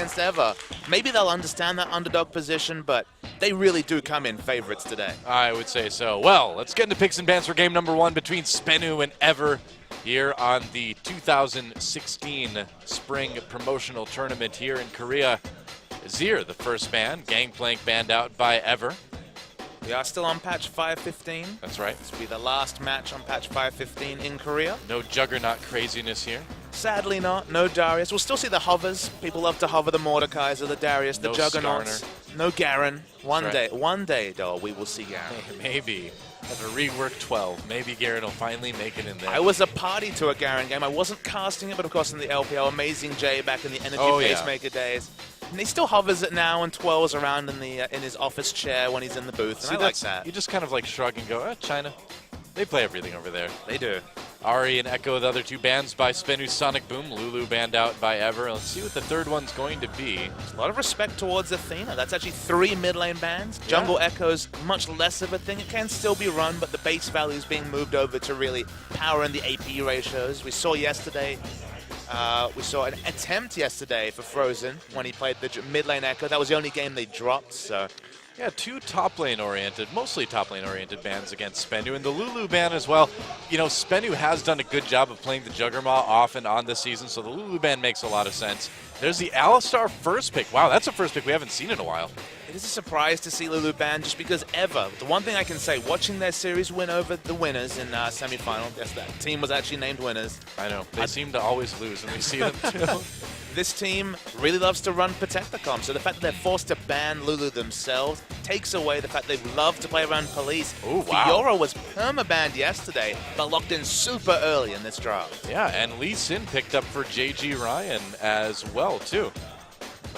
against Ever. Maybe they'll understand that underdog position, but they really do come in favorites today. I would say so. Well, let's get into picks and bans for game number 1 between SBE and Ever here on the 2016 Spring Promotional Tournament here in Korea. Zir, the first ban, Gangplank banned out by Ever. We are still on patch 5.15. That's right. This will be the last match on patch 5.15 in Korea. No Juggernaut craziness here. Sadly not. No Darius. We'll still see the hovers. People love to hover the Mordekaiser, the Darius, the No Juggernauts. Skarner. No Garen. Right. One day, though, we will see Garen. Maybe. After rework 12, maybe Garen will finally make it in there. I was a party to a Garen game. I wasn't casting it, but of course in the LPL, Amazing J back in the Energy Pacemaker days. And he still hovers it now and twirls around in his office chair when he's in the booth. And See, I like that. You just kind of like shrug and go, China. They play everything over there. They do. Ari and Echo, the other two bans by SBE, Sonic Boom. Lulu banned out by Ever. Let's see what the third one's going to be. A lot of respect towards Athena. That's actually 3 mid lane bans. Jungle Echo's much less of a thing. It can still be run, but the base value is being moved over to really power in the AP ratios. We saw yesterday, we saw an attempt yesterday for Frozen when he played the mid lane Echo. That was the only game they dropped, so... Yeah, 2 top lane oriented, mostly top lane oriented bans against SBE, and the Lulu ban as well. You know, SBE has done a good job of playing the Juggernaut off and on this season, so the Lulu ban makes a lot of sense. There's the Alistar first pick. Wow, that's a first pick we haven't seen in a while. It is a surprise to see Lulu banned just because Ever, the one thing I can say, watching their series win over the winners in semi-final, yes, that team was actually named winners. I know, they seem to always lose when we see them too. This team really loves to run Protecticom, so the fact that they're forced to ban Lulu themselves takes away the fact they love to play around Police. Ooh, wow. Fiora was perma-banned yesterday, but locked in super early in this draft. Yeah, and Lee Sin picked up for JG Ryan as well, too.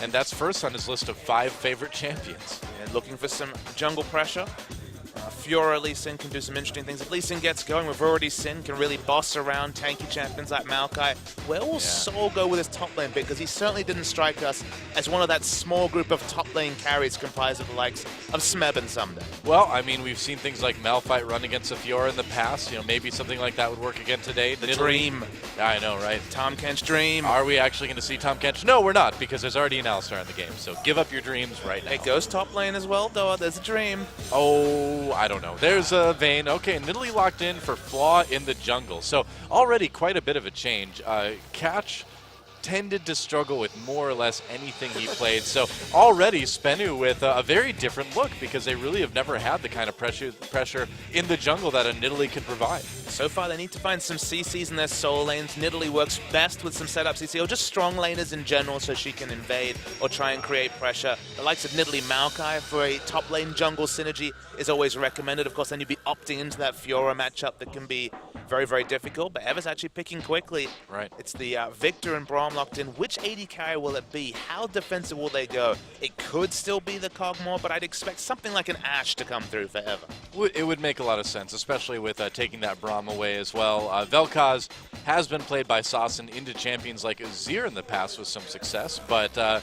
And that's first on his list of 5 favorite champions. And looking for some jungle pressure. Fiora Lee Sin can do some interesting things. If Lee Sin gets going, we've already Sin can really boss around tanky champions like Maokai. Where will Sol go with his top lane pick? Because he certainly didn't strike us as one of that small group of top lane carries comprised of the likes of Smeb and Someday. Well, I mean, we've seen things like Malphite run against a Fiora in the past. You know, maybe something like that would work again today. The dream. Yeah, I know, right? Tom Kench dream. Are we actually going to see Tom Kench? No, we're not, because there's already an Alistar in the game. So give up your dreams right now. It goes top lane as well, though. There's a dream. Oh, I don't know. There's a Vayne. Okay, Nidalee locked in for Flaw in the jungle. So already quite a bit of a change. Catch tended to struggle with more or less anything he played. So already SBE with a very different look because they really have never had the kind of pressure in the jungle that a Nidalee could provide. So far they need to find some CCs in their solo lanes. Nidalee works best with some setup CC or just strong laners in general so she can invade or try and create pressure. The likes of Nidalee Maokai for a top lane jungle synergy is always recommended. Of course, then you'd be opting into that Fiora matchup that can be very, very difficult, but Ever's actually picking quickly. Right. It's the Victor and Braum locked in. Which AD carry will it be? How defensive will they go? It could still be the Kog'Maw, but I'd expect something like an Ashe to come through for Ever. It would make a lot of sense, especially with taking that Braum away as well. Vel'Koz has been played by Sasson into champions like Azir in the past with some success, but I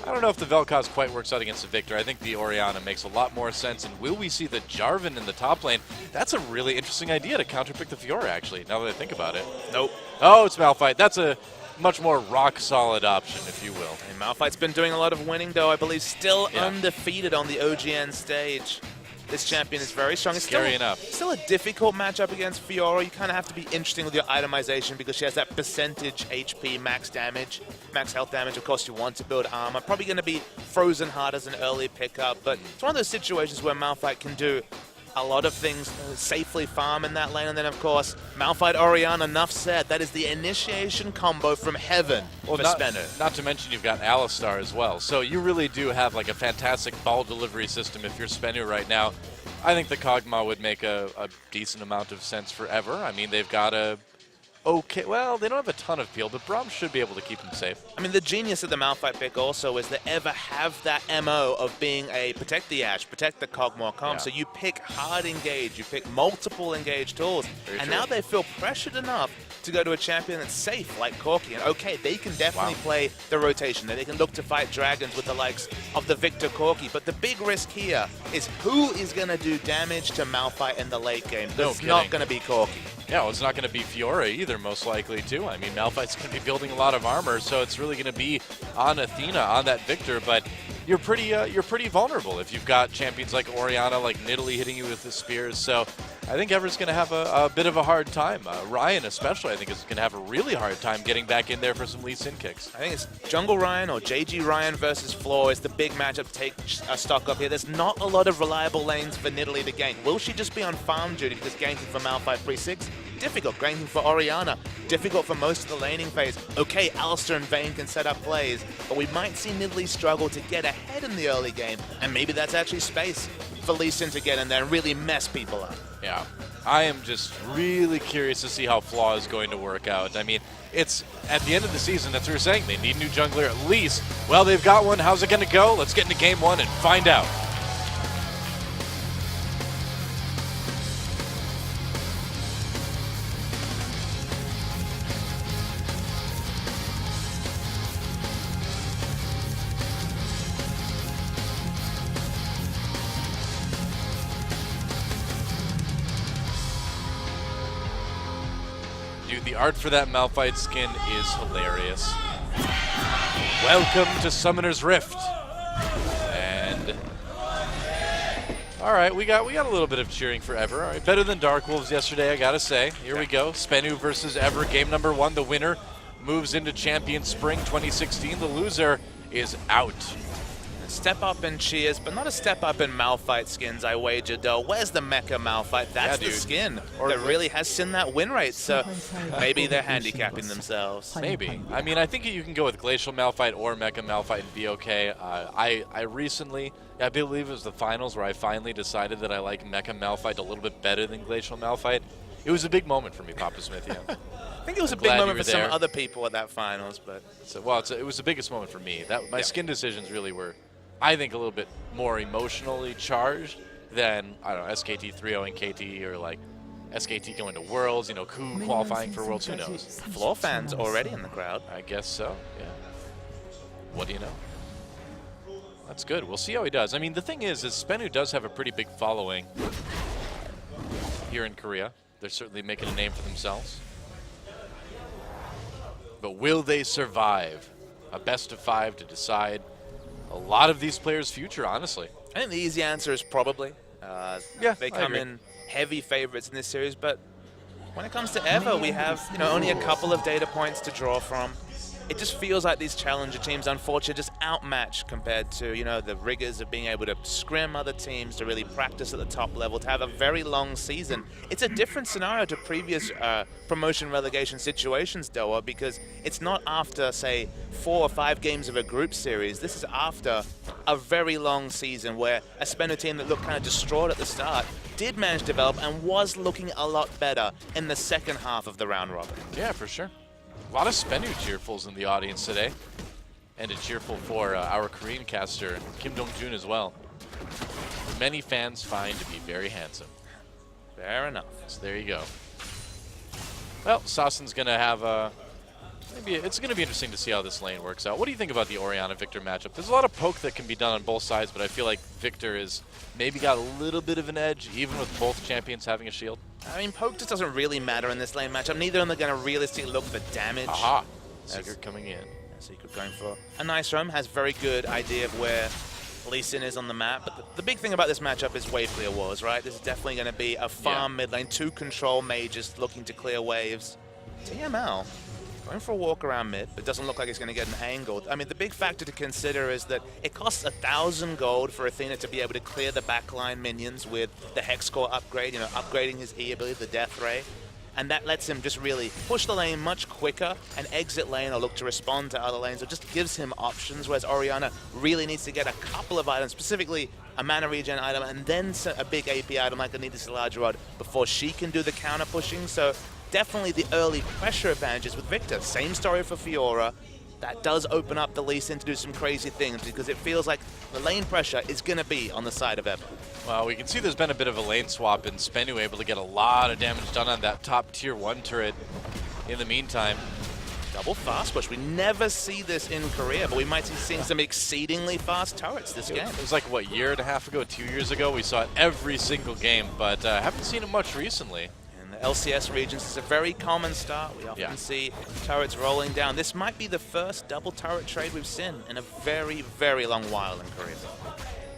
don't know if the Vel'Koz quite works out against the Victor. I think the Orianna makes a lot more sense. And will we see the Jarvan in the top lane? That's a really interesting idea to counterpick the Fiora, actually, now that I think about it. Nope. Oh, it's Malphite. That's a much more rock-solid option, if you will. And Malphite's been doing a lot of winning, though. I believe still undefeated on the OGN stage. This champion is very strong. It's scary enough. Still a difficult matchup against Fiora. You kind of have to be interesting with your itemization because she has that percentage HP max damage, max health damage. Of course, you want to build armor. Probably going to be frozen hard as an early pickup, but it's one of those situations where Malphite can do a lot of things, safely farm in that lane, and then of course, Malphite Orianna, enough said, that is the initiation combo from heaven for SBE. Not to mention you've got Alistar as well, so you really do have like a fantastic ball delivery system if you're SBE right now. I think the Kog'Maw would make a decent amount of sense for Ever. I mean, they've got a okay, well, they don't have a ton of peel, but Braum should be able to keep him safe. I mean, the genius of the Malphite pick also is that Ever have that MO of being a protect the Ashe, protect the Kog'Maw comp. So you pick hard engage, you pick multiple engage tools, and now they feel pressured enough to go to a champion that's safe, like Corki. And okay, they can definitely play the rotation. They can look to fight dragons with the likes of the Victor Corki. But the big risk here is who is going to do damage to Malphite in the late game. It's not going to be Corki. Yeah, well, it's not going to be Fiora either, most likely, too. I mean, Malphite's going to be building a lot of armor, so it's really going to be on Athena, on that Victor, but you're pretty vulnerable if you've got champions like Orianna, like Nidalee hitting you with the spears, so I think Ever's going to have a bit of a hard time. Ryan especially, I think, is going to have a really hard time getting back in there for some Lee Sin kicks. I think it's Jungle Ryan or JG Ryan versus Floor is the big matchup to take stock up here. There's not a lot of reliable lanes for Nidalee to gank. Will she just be on farm duty because ganking for Malphite pre-6? Difficult. Ganking for Orianna. Difficult for most of the laning phase. Okay, Alistair and Vayne can set up plays, but we might see Nidalee struggle to get ahead in the early game, and maybe that's actually space for Lee Sin to get in there and really mess people up. Yeah, I am just really curious to see how Flaw is going to work out. I mean, it's at the end of the season, that's what we're saying. They need a new jungler at least. Well, they've got one. How's it going to go? Let's get into game 1 and find out. Dude, the art for that Malphite skin is hilarious. Welcome to Summoner's Rift. And all right, we got a little bit of cheering for Ever. All right, better than Dark Wolves yesterday, I gotta say. Here we go. Spenu versus Ever, game number 1. The winner moves into Champion Spring 2016. The loser is out. A step up in Cheers, but not a step up in Malphite skins, I wager, though. Where's the Mecha Malphite? That's the skin that really has seen that win rate, so maybe they're handicapping themselves. Maybe. I mean, I think you can go with Glacial Malphite or Mecha Malphite and be okay. I recently, I believe it was the finals where I finally decided that I like Mecha Malphite a little bit better than Glacial Malphite. It was a big moment for me, Papa Smith, yeah. I think it was a big moment for some other people at that finals, but... So, well, it was the biggest moment for me. My skin decisions really were, I think, a little bit more emotionally charged than, I don't know, SKT 3-0 KT or like SKT going to Worlds, you know, Ku qualifying for Worlds, who knows? Floor fans already in the crowd. I guess so, yeah. What do you know? That's good. We'll see how he does. I mean, the thing is Spenu does have a pretty big following here in Korea. They're certainly making a name for themselves. But will they survive a best of 5 to decide a lot of these players' future, honestly? I think the easy answer is probably. They come in heavy favorites in this series, but when it comes to Ever, we have only a couple of data points to draw from. It just feels like these challenger teams, unfortunately, just outmatched compared to the rigors of being able to scrim other teams, to really practice at the top level, to have a very long season. It's a different scenario to previous promotion relegation situations, Doa, because it's not after, say, 4 or 5 games of a group series. This is after a very long season where a Spenu team that looked kind of distraught at the start did manage to develop and was looking a lot better in the second half of the round robin. Yeah, for sure. A lot of Spenu cheerfuls in the audience today. And a cheerful for our Korean caster, Kim Dong-jun, as well. Many fans find to be very handsome. Fair enough. So there you go. Well, Sasen's going to have it's going to be interesting to see how this lane works out. What do you think about the Orianna-Victor matchup? There's a lot of poke that can be done on both sides, but I feel like Victor is maybe got a little bit of an edge, even with both champions having a shield. I mean, poke just doesn't really matter in this lane matchup. Neither of them are going to realistically look for damage. Aha! Secret coming in. Secret going for a nice roam. Has very good idea of where Lee Sin is on the map. But the big thing about this matchup is wave clear wars, right? This is definitely going to be a farm mid lane. 2 control mages looking to clear waves. TML going for a walk around mid, but doesn't look like it's going to get an angle. I mean, the big factor to consider is that it costs 1,000 gold for Athena to be able to clear the backline minions with the Hex Core upgrade, upgrading his E ability, the Death Ray. And that lets him just really push the lane much quicker and exit lane or look to respond to other lanes. It just gives him options, whereas Orianna really needs to get a couple of items, specifically a mana regen item and then a big AP item like a Needless Large Rod before she can do the counter pushing. So definitely the early pressure advantages with Victor. Same story for Fiora. That does open up the Lee Sin to do some crazy things because it feels like the lane pressure is going to be on the side of Ever. Well, we can see there's been a bit of a lane swap, and Spenu able to get a lot of damage done on that top tier 1 turret in the meantime. Double fast push. We never see this in Korea, but we might be seeing some exceedingly fast turrets this game. It was like, what, a year and a half ago, 2 years ago? We saw it every single game, but haven't seen it much recently. And LCS regions is a very common start. We often see turrets rolling down. This might be the first double turret trade we've seen in a very, very long while in Korea.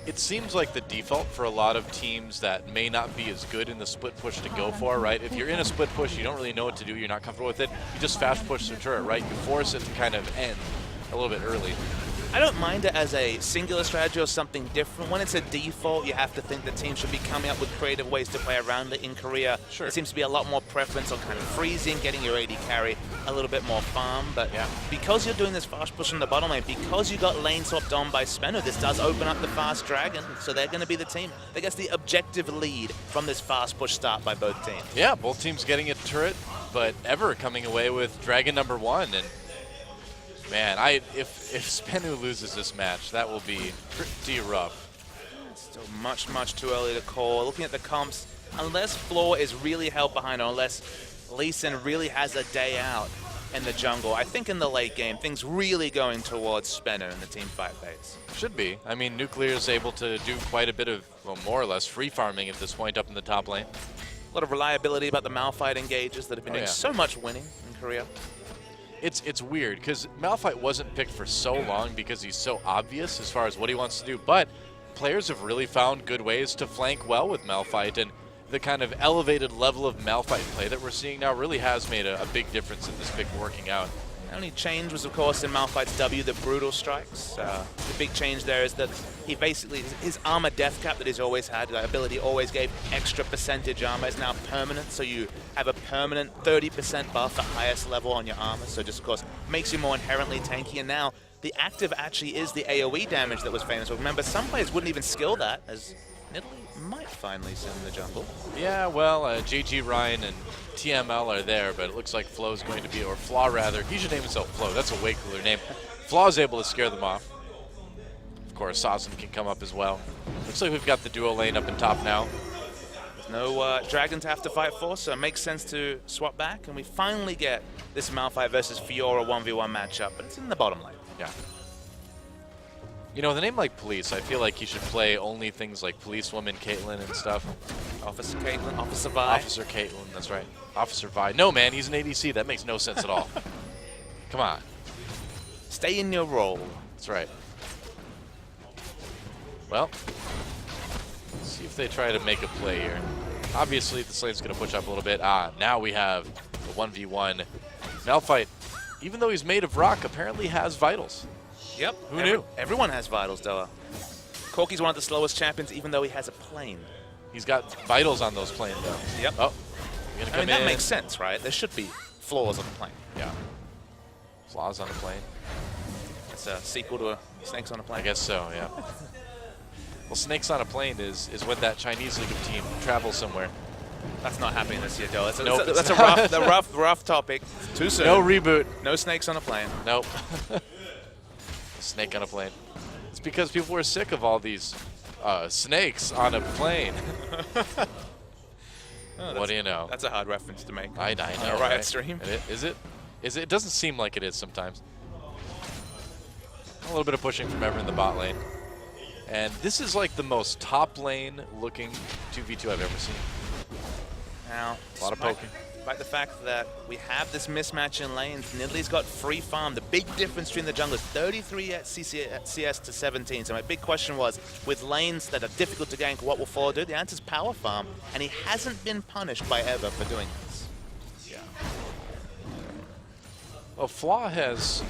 It seems like the default for a lot of teams that may not be as good in the split push to go for, right? If you're in a split push, you don't really know what to do, you're not comfortable with it, you just fast push the turret, right? You force it to kind of end a little bit early. I don't mind it as a singular strategy or something different. When it's a default, you have to think the team should be coming up with creative ways to play around it. In Korea, there seems to be a lot more preference on kind of freezing, getting your AD carry a little bit more farm. But because you're doing this fast push in the bottom lane, because you got lane swapped on by Spenno, this does open up the fast dragon. So they're going to be the team that gets the objective lead from this fast push start by both teams. Yeah, both teams getting a turret, but Ever coming away with dragon #1. And man, if Spenno loses this match, that will be pretty rough. It's still much too early to call. Looking at the comps, unless Floor is really held behind, or unless Lee Sin really has a day out in the jungle, I think in the late game, things really going towards Spenno in the team fight phase. Should be. I mean, Nuclear is able to do quite a bit of, well, more or less free farming at this point up in the top lane. A lot of reliability about the Malphite engages that have been doing so much winning in Korea. It's weird because Malphite wasn't picked for so long because he's so obvious as far as what he wants to do, but players have really found good ways to flank well with Malphite, and the kind of elevated level of Malphite play that we're seeing now really has made a big difference in this pick working out. The only change was, of course, in Malphite's W, the brutal strikes. The big change there is that he basically, his armor death cap that he's always had, that ability always gave extra percentage armor, is now permanent. So you have a permanent 30% buff at highest level on your armor. So just, of course, makes you more inherently tanky. And now the active actually is the AoE damage that was famous. Remember, some players wouldn't even skill that, as Nidalee might finally sit in the jungle. Yeah, well, JG Ryan and TML are there, but it looks like Flo's going to be, or Flaw rather. He should name himself Flo. That's a way cooler name. Flaw's able to scare them off. Of course, Sawson can come up as well. Looks like we've got the duo lane up in top now. There's no dragon to have to fight for, so it makes sense to swap back, and we finally get this Malphite versus Fiora 1v1 matchup, but it's in the bottom lane. Yeah. You know, with a name like Police, I feel like he should play only things like Policewoman, Caitlyn, and stuff. Officer Caitlyn, Officer Vi. Officer Caitlyn, that's right. Officer Vi. No, man, he's an ADC. That makes no sense at all. Come on. Stay in your role. That's right. Well, let's see if they try to make a play here. Obviously, the lane's going to push up a little bit. Now we have the 1v1. Malphite, even though he's made of rock, apparently has vitals. Yep. Who knew? Everyone has vitals, Doa. Corki's one of the slowest champions, even though he has a plane. He's got vitals on those planes, though. Yep. Oh, you're gonna come in. That makes sense, right? There should be flaws on the plane. Yeah. Flaws on the plane. It's a sequel to Snakes on a Plane. I guess so, yeah. Well, Snakes on a Plane is when that Chinese League tteam travels somewhere. That's not happening this year, Doa. Nope, that's a rough topic. Too soon. No reboot. No Snakes on a Plane. Nope. Snake on a plane. It's because people were sick of all these snakes on a plane. What do you know? That's a hard reference to make. I know, Riot right? stream. Is it? It doesn't seem like it is sometimes. A little bit of pushing from Ever in the bot lane. And this is like the most top lane looking 2v2 I've ever seen. Now, a lot of poking. Despite the fact that we have this mismatch in lanes, Nidalee's got free farm. The big difference between the junglers, 33 at CS to 17. So my big question was, with lanes that are difficult to gank, what will Flaw do? The answer is power farm, and he hasn't been punished by Ever for doing this. Yeah. Well, Flaw has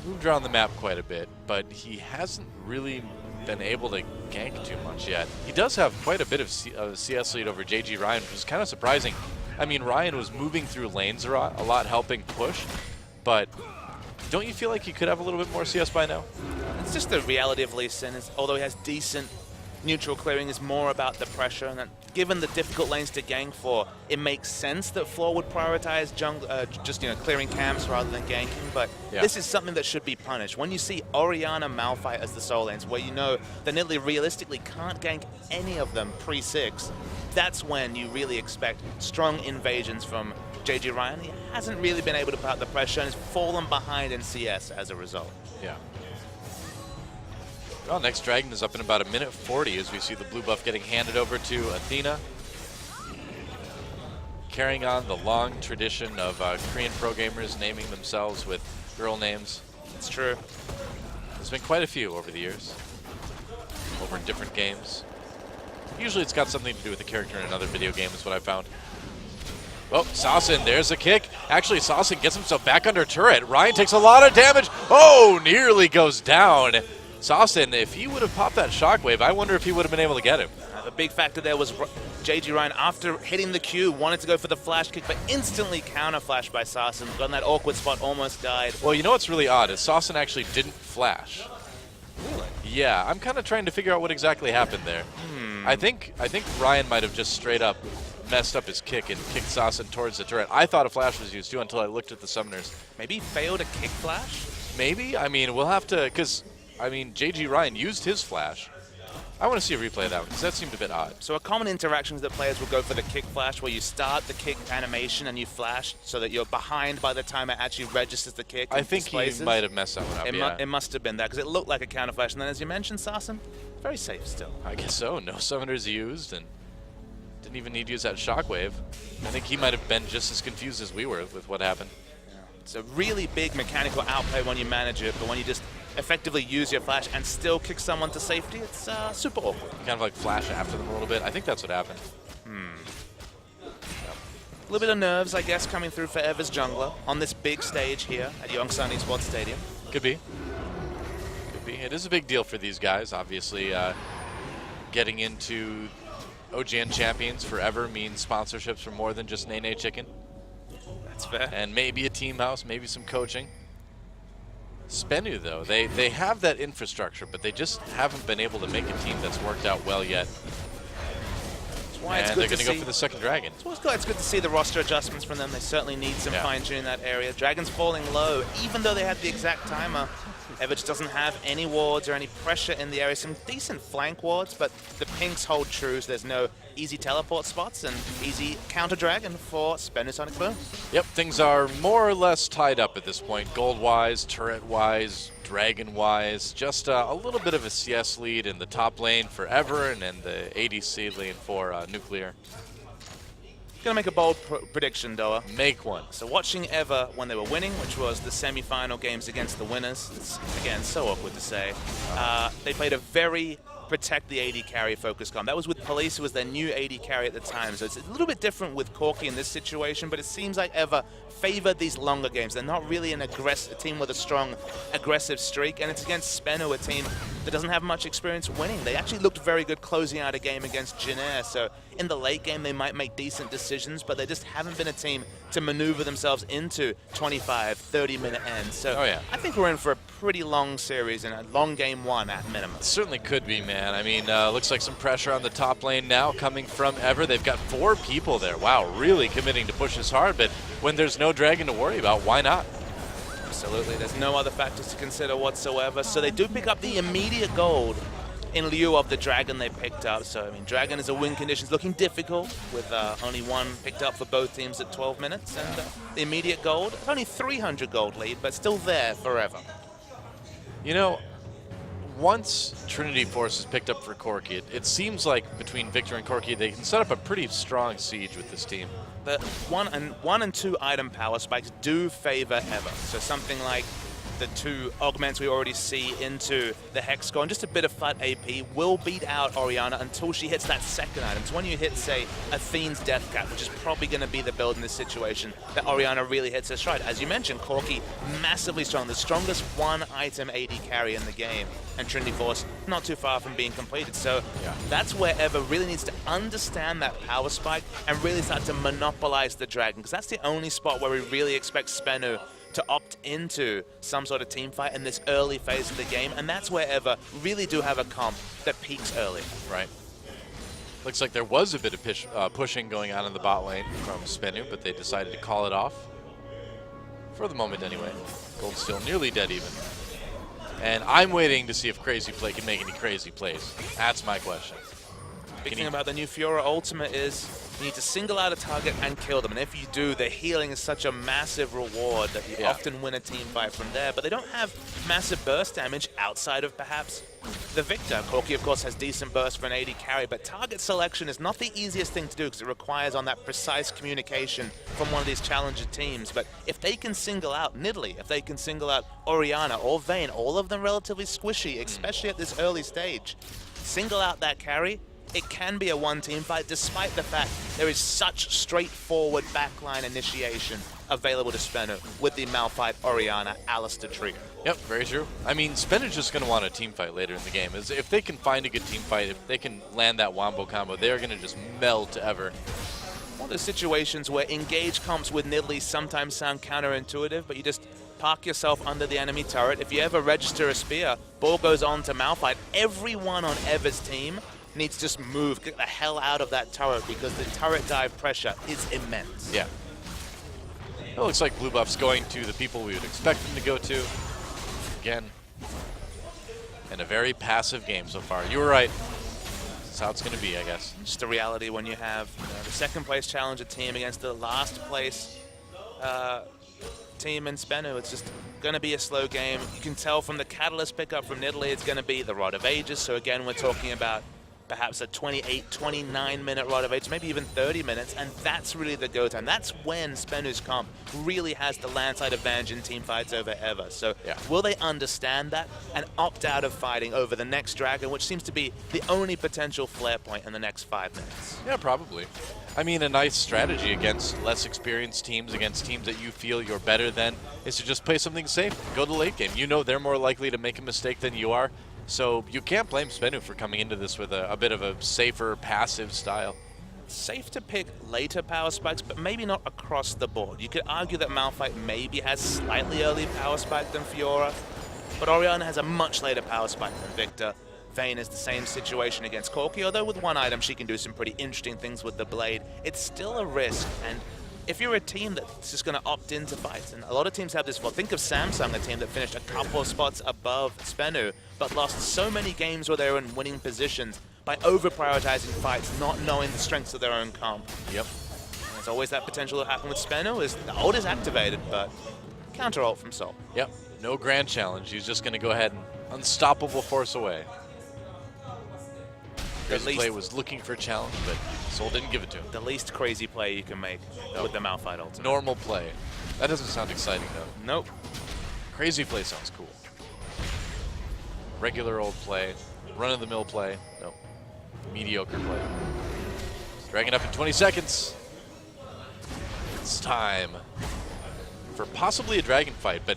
moved around the map quite a bit, but he hasn't really been able to gank too much yet. He does have quite a bit of CS lead over JG Ryan, which is kind of surprising. I mean, Ryan was moving through lanes a lot, helping push, but don't you feel like he could have a little bit more CS by now? It's just the reality of Lee Sin. Although he has decent neutral clearing, is more about the pressure, and that given the difficult lanes to gank for, it makes sense that Flaw would prioritize jungle, just clearing camps rather than ganking. But this is something that should be punished. When you see Orianna, Malphite as the solo lanes, where you know that Nidalee realistically can't gank any of them pre-6, that's when you really expect strong invasions from JG Ryan. He hasn't really been able to put out the pressure and has fallen behind in CS as a result. Yeah. Well, next Dragon is up in about 1:40 as we see the blue buff getting handed over to Athena. carrying on the long tradition of Korean pro gamers naming themselves with girl names. It's true. There's been quite a few over the years, over different games. Usually it's got something to do with the character in another video game is what I found. Oh, Sawson, there's a kick. Actually, Sawson gets himself back under turret. Ryan takes a lot of damage. Oh, nearly goes down. Sawson, if he would have popped that shockwave, I wonder if he would have been able to get him. The big factor there was JG Ryan, after hitting the Q, wanted to go for the flash kick, but instantly counter-flashed by Sawson. Got in that awkward spot, almost died. Well, you know what's really odd is Sawson actually didn't flash. Really? Yeah, I'm kind of trying to figure out what exactly happened there. I think Ryan might have just straight up messed up his kick and kicked Sawson towards the turret. I thought a flash was used too until I looked at the summoners. Maybe he failed a kick flash? Maybe? I mean, we'll have to, because, I mean, JG Ryan used his flash. I want to see a replay of that one, because that seemed a bit odd. So a common interaction is that players will go for the kick flash, where you start the kick animation and you flash so that you're behind by the time it actually registers the kick. I think he might have messed that one up, It must have been that, because it looked like a counter flash. And then, as you mentioned, Sawson, very safe still. I guess so. No summoners used, and didn't even need to use that shockwave. I think he might have been just as confused as we were with what happened. Yeah. It's a really big mechanical outplay when you manage it, but when you just effectively use your flash and still kick someone to safety, it's super awkward. Kind of like flash after them a little bit. I think that's what happened. A little bit of nerves, I guess, coming through for Ever's jungler on this big stage here at Yongsan Esports Stadium. Could be. Could be. It is a big deal for these guys. Obviously, getting into OGN champions forever means sponsorships for more than just Nene Chicken. That's fair. And maybe a team house, maybe some coaching. Spenu, though, they have that infrastructure, but they just haven't been able to make a team that's worked out well yet. That's why it's and good they're going to to go for the second dragon. It's good to see the roster adjustments from them. They certainly need some fine-tuning in that area. Dragon's falling low, even though they had the exact timer. Ever just doesn't have any wards or any pressure in the area. Some decent flank wards, but the pinks hold true, so there's no easy teleport spots and easy counter dragon for Spenu Sonic Boom. Yep, things are more or less tied up at this point, gold-wise, turret-wise, dragon-wise. Just a little bit of a CS lead in the top lane for Ever, and then the ADC lane for Nuclear. Gonna make a bold prediction, Doa. Make one. So watching Ever when they were winning, which was the semi-final games against the winners, it's, again, so awkward to say, they played a very protect the AD carry focus comp. That was with Police, who was their new AD carry at the time. So it's a little bit different with Corki in this situation, but it seems like Ever favored these longer games. They're not really a team with a strong aggressive streak, and it's against Spenu, a team that doesn't have much experience winning. They actually looked very good closing out a game against Jinair, so in the late game they might make decent decisions, but they just haven't been a team to maneuver themselves into 25, 30-minute ends. So I think we're in for a pretty long series and a long game one at minimum. It certainly could be, man. I mean, looks like some pressure on the top lane now coming from Ever. They've got 4 people there. Wow, really committing to push this hard, but when there's no dragon to worry about, why not? Absolutely, there's no other factors to consider whatsoever. So they do pick up the immediate gold in lieu of the dragon they picked up. So, I mean, dragon is a win conditions looking difficult with only one picked up for both teams at 12 minutes. And the immediate gold, it's only 300 gold lead, but still there forever. You know, once Trinity Force is picked up for Corki, it seems like between Victor and Corki, they can set up a pretty strong siege with this team. The 1 and 2 item power spikes do favor Ever. So something like the 2 augments we already see into the Hex score and just a bit of flat AP will beat out Orianna until she hits that second item. So when you hit, say, Athene's Death Cap, which is probably going to be the build in this situation, that Orianna really hits her stride. As you mentioned, Corki massively strong, the strongest 1-item AD carry in the game, and Trinity Force not too far from being completed. So that's where Ever really needs to understand that power spike and really start to monopolize the dragon, because that's the only spot where we really expect Spenu to opt into some sort of team fight in this early phase of the game, and that's where Ever really do have a comp that peaks early. Right. Looks like there was a bit of pushing going on in the bot lane from Spenu, but they decided to call it off. For the moment, anyway. Gold's still nearly dead even. And I'm waiting to see if Crazy Play can make any crazy plays. That's my question. Big thing about the new Fiora ultimate is you need to single out a target and kill them. And if you do, the healing is such a massive reward that you often win a team fight from there. But they don't have massive burst damage outside of perhaps the Victor. Corki, of course, has decent burst for an AD carry, but target selection is not the easiest thing to do because it requires on that precise communication from one of these challenger teams. But if they can single out Nidalee, if they can single out Orianna or Vayne, all of them relatively squishy, especially at this early stage, single out that carry, it can be a one-team fight despite the fact there is such straightforward backline initiation available to Spenu with the Malphite, Orianna, Alistar trio. Yep, very true. I mean, Spenu's just going to want a team fight later in the game. If they can find a good team fight, if they can land that wombo combo, they're going to just melt ever. One of those situations where engage comps with Nidalee sometimes sound counterintuitive, but you just park yourself under the enemy turret. If you ever register a spear, ball goes on to Malphite. Everyone on Ever's team needs to just move, get the hell out of that turret because the turret dive pressure is immense. Yeah. It looks like blue buff's going to the people we would expect them to go to. Again, and a very passive game so far. You were right. That's how it's going to be, I guess. Just the reality when you have the second place challenger team against the last place team in Spenu. It's just going to be a slow game. You can tell from the catalyst pickup from Nidalee, it's going to be the Rod of Ages. So again, we're talking about perhaps a 28, 29-minute Rod of Ages, maybe even 30 minutes, and that's really the go time. That's when Spenu's comp really has the landside advantage in team fights over Ever. So will they understand that and opt out of fighting over the next Dragon, which seems to be the only potential flare point in the next 5 minutes? Yeah, probably. I mean, a nice strategy against less experienced teams, against teams that you feel you're better than, is to just play something safe. Go to late game. You know they're more likely to make a mistake than you are. So you can't blame Spenu for coming into this with a bit of a safer, passive style. Safe to pick later power spikes, but maybe not across the board. You could argue that Malphite maybe has slightly early power spike than Fiora, but Orianna has a much later power spike than Victor. Vayne is the same situation against Corki, although with one item she can do some pretty interesting things with the blade. It's still a risk, and if you're a team that's just going to opt into fights, and a lot of teams have this, well, think of Samsung, a team that finished a couple of spots above Spenu, but lost so many games where they were in winning positions by over-prioritizing fights, not knowing the strengths of their own comp. Yep. And there's always that potential to happen with Spenu, is the ult is activated, but counter-ult from Sol. Yep. No grand challenge. He's just going to go ahead and unstoppable force away. Crazy Play was looking for a challenge, but Sol didn't give it to him. The least crazy play you can make with the Malphite ultimate. Normal play. That doesn't sound exciting, though. Nope. Crazy play sounds cool. Regular old play. Run-of-the-mill play. Nope. Mediocre play. Dragging up in 20 seconds. It's time for possibly a dragon fight, but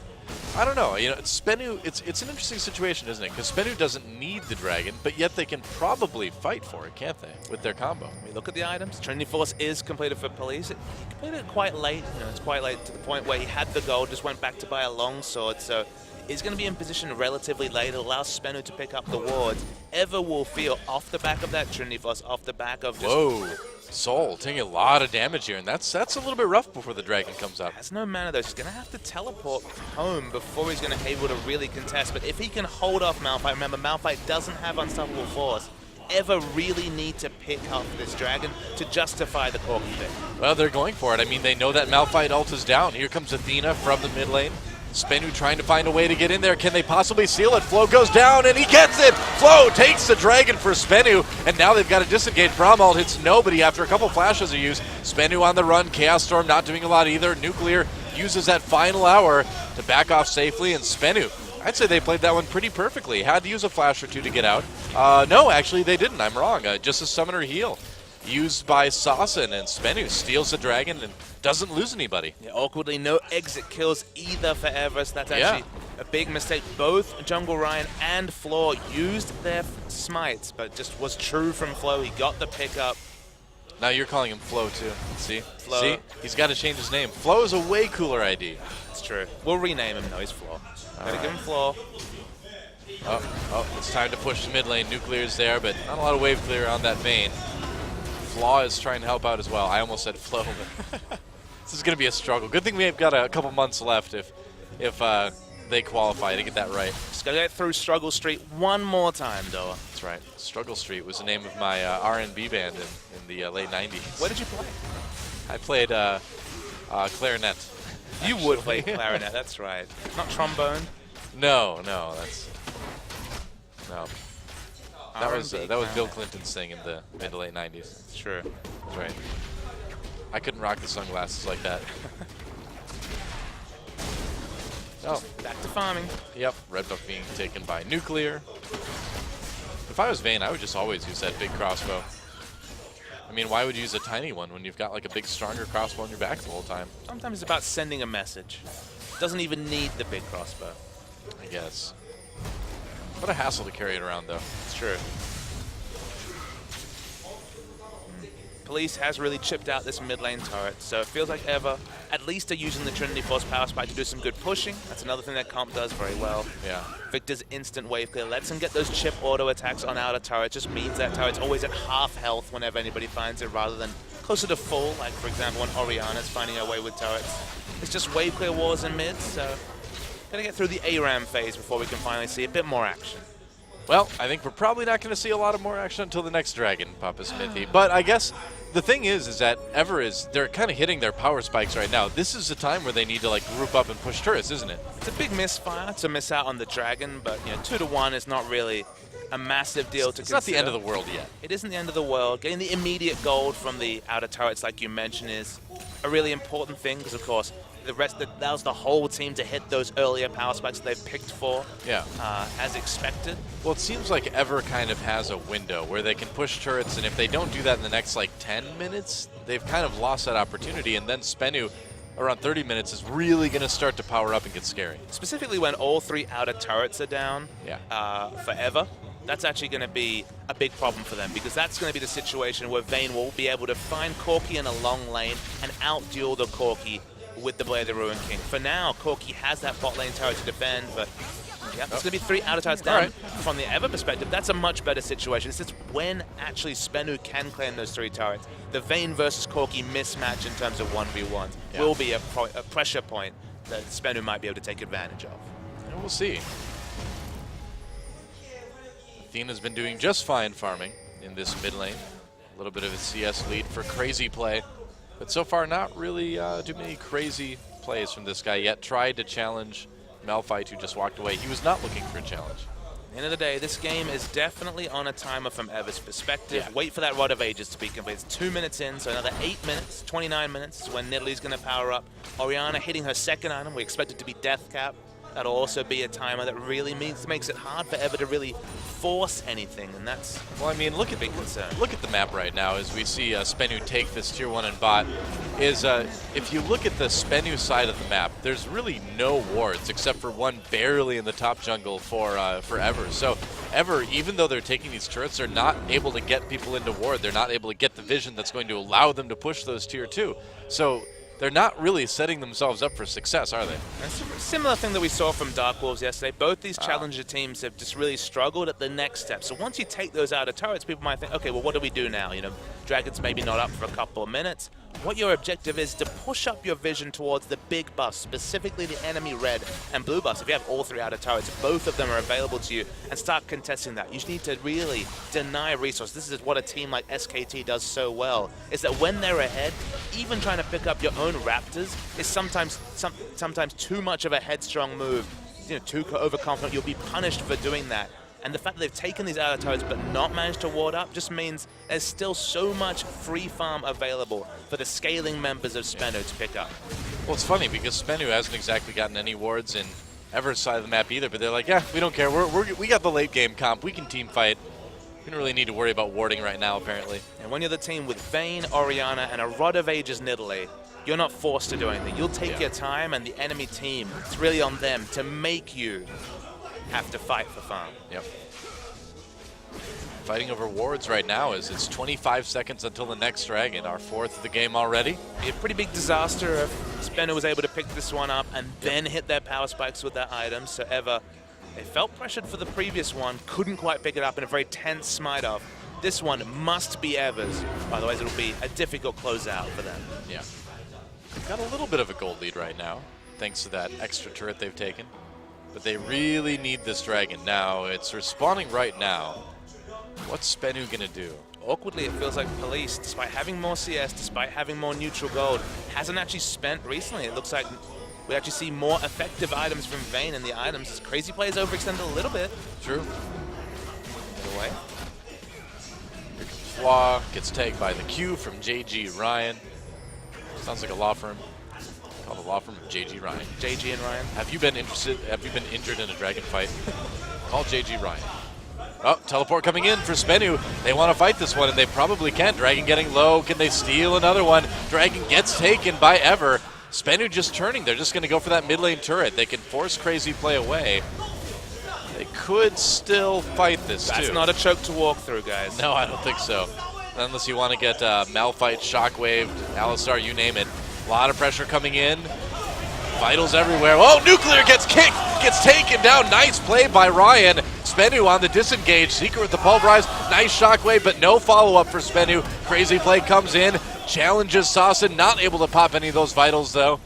I don't know. You know, Spenu, it's an interesting situation, isn't it? Because Spenu doesn't need the dragon, but yet they can probably fight for it, can't they? With their combo. I mean, look at the items. Trinity Force is completed for Police. He completed it quite late. You know, it's quite late to the point where he had the gold, just went back to buy a longsword. So he's going to be in position relatively late. It allows Spenu to pick up the wards. Ever will feel off the back of that Trinity Force, off the back of just... Whoa. Sol taking a lot of damage here, and that's a little bit rough before the dragon comes out. Has no mana though. He's going to have to teleport home before he's going to be able to really contest. But if he can hold off Malphite, remember Malphite doesn't have unstoppable force. Ever really need to pick up this dragon to justify the Corki pick? Well, they're going for it. I mean, they know that Malphite ult is down. Here comes Athena from the mid lane. Spenu trying to find a way to get in there. Can they possibly seal it? Flo goes down, and he gets it! Flo takes the dragon for Spenu, and now they've got to disengage. Braum hits nobody after a couple flashes are used. Spenu on the run. Chaos Storm not doing a lot either. Nuclear uses that final hour to back off safely, and Spenu, I'd say they played that one pretty perfectly. Had to use a flash or two to get out. No, actually they didn't. I'm wrong. Just a summoner heal used by Sasson, and Spenu steals the dragon and doesn't lose anybody. Yeah, awkwardly, no exit kills either for Everest. That's actually a big mistake. Both Jungle Ryan and Floor used their smites, but just was true from Flo. He got the pickup. Now you're calling him Flo too. See? Flo. See? He's got to change his name. Flo is a way cooler ID. It's true. We'll rename him. No, he's Floor. Gotta give him Floor. Oh, it's time to push the mid lane. Nuclear's there, but not a lot of wave clear on that Vayne. Flaw is trying to help out as well. I almost said Flo, but this is going to be a struggle. Good thing we've got a couple months left if they qualify to get that right. Just gotta get through Struggle Street one more time, Doa. That's right. Struggle Street was the name of my R&B band in the late 90s. Where did you play? I played clarinet. You would play clarinet, that's right. Not trombone? No, that's... No. That was R&B Bill Clinton's thing in the mid to late 90s. True. That's right. I couldn't rock the sunglasses like that. Oh. Back to farming. Yep, red buff being taken by nuclear. If I was Vayne, I would just always use that big crossbow. I mean, why would you use a tiny one when you've got like a big, stronger crossbow on your back the whole time? Sometimes it's about sending a message. Doesn't even need the big crossbow. I guess. What a hassle to carry it around, though. It's true. Police has really chipped out this mid lane turret, so it feels like Eva at least are using the Trinity Force power spike to do some good pushing. That's another thing that Comp does very well. Yeah. Victor's instant wave clear lets him get those chip auto attacks on outer turret. Just means that turret's always at half health whenever anybody finds it, rather than closer to full, like for example when Oriana's finding her way with turrets. It's just wave clear wars in mid, so gotta get through the ARAM phase before we can finally see a bit more action. Well, I think we're probably not going to see a lot of more action until the next dragon, Papa Smithy. But I guess the thing is that they're kind of hitting their power spikes right now. This is the time where they need to like group up and push turrets, isn't it? It's a big misfire to miss out on the dragon, but 2-1 is not really a massive deal to consider. It's not the end of the world yet. It isn't the end of the world. Getting the immediate gold from the outer turrets, like you mentioned, is a really important thing because, of course, that allows the whole team to hit those earlier power spikes that they've picked for, as expected. Well, it seems like Ever kind of has a window where they can push turrets, and if they don't do that in the next like 10 minutes, they've kind of lost that opportunity, and then Spenu around 30 minutes is really going to start to power up and get scary. Specifically when all 3 outer turrets are down forever. That's actually going to be a big problem for them, because that's going to be the situation where Vayne will be able to find Corki in a long lane and out-duel the Corki with the Blade of the Ruin King. For now, Corki has that bot lane turret to defend, but it's going to be 3 outer turrets down. Right. From the Ever perspective, that's a much better situation. It's just when actually Spenu can claim those 3 turrets. The Vayne versus Corki mismatch in terms of 1v1 will be a pressure point that Spenu might be able to take advantage of. And we'll see. Athena's been doing just fine farming in this mid lane. A little bit of a CS lead for crazy play. But so far, not really too many crazy plays from this guy yet. Tried to challenge Malphite, who just walked away. He was not looking for a challenge. At the end of the day, this game is definitely on a timer from Ever's perspective. Yeah. Wait for that Rod of Ages to be complete. It's 2 minutes in, so another 8 minutes, 29 minutes is when Nidalee's going to power up. Oriana hitting her second item. We expect it to be Death Cap. That'll also be a timer that really makes it hard for Ever to really force anything, and that's well, I mean, look at the map right now as we see Spenu take this tier 1 and bot. If you look at the Spenu side of the map, there's really no wards except for one barely in the top jungle for Ever. So Ever, even though they're taking these turrets, they're not able to get people into ward. They're not able to get the vision that's going to allow them to push those tier 2. So they're not really setting themselves up for success, are they? That's a similar thing that we saw from Dark Wolves yesterday. Both these challenger teams have just really struggled at the next step. So once you take those outer turrets, people might think, okay, well, what do we do now? Dragon's maybe not up for a couple of minutes. What your objective is to push up your vision towards the big buffs, specifically the enemy red and blue buffs. If you have all 3 outer turrets, both of them are available to you, and start contesting that. You just need to really deny resource. This is what a team like SKT does so well, is that when they're ahead, even trying to pick up your own Raptors is sometimes too much of a headstrong move. Too overconfident. You'll be punished for doing that. And the fact that they've taken these outer turrets but not managed to ward up just means there's still so much free farm available for the scaling members of Spenu to pick up. Well, it's funny because Spenu hasn't exactly gotten any wards in Ever's side of the map either, but they're like, yeah, we don't care. We got the late game comp. We can team fight. We don't really need to worry about warding right now, apparently. And when you're the team with Vayne, Oriana, and a Rod of Ages Nidalee, you're not forced to do anything. You'll take your time, and the enemy team, it's really on them to make you have to fight for farm. Yep. Fighting over wards right now as it's 25 seconds until the next dragon, our 4th of the game already. Be a pretty big disaster if Spenu was able to pick this one up and then hit their power spikes with their items. So Ever, they felt pressured for the previous one, couldn't quite pick it up in a very tense smite-off. This one must be Ever's, otherwise it'll be a difficult closeout for them. Yeah. They've got a little bit of a gold lead right now, thanks to that extra turret they've taken. But they really need this dragon. Now, it's respawning right now. What's Spenu going to do? Awkwardly, it feels like Police, despite having more CS, despite having more neutral gold, hasn't actually spent recently. It looks like we actually see more effective items from Vayne in the items. Crazy Players overextended a little bit. True. Get away. Flaw gets tagged by the Q from JG Ryan. Sounds like a law firm. Called the law firm of JG Ryan. JG and Ryan. Have you been injured in a dragon fight? Call JG Ryan. Oh, teleport coming in for Spenu. They want to fight this one, and they probably can. Dragon getting low. Can they steal another one? Dragon gets taken by Ever. Spenu just turning. They're just going to go for that mid lane turret. They can force Crazy Play away. They could still fight this, That's too. not a choke to walk through, guys. No, I don't think so. Unless you want to get Malphite, Shockwave, Alistar, you name it. A lot of pressure coming in. Vitals everywhere. Oh, Nuclear gets kicked, gets taken down. Nice play by Ryan. Spenu on the disengage. Seeker with the pulverize. Nice Shockwave, but no follow-up for Spenu. Crazy Play comes in, challenges Sawson. Not able to pop any of those Vitals, though.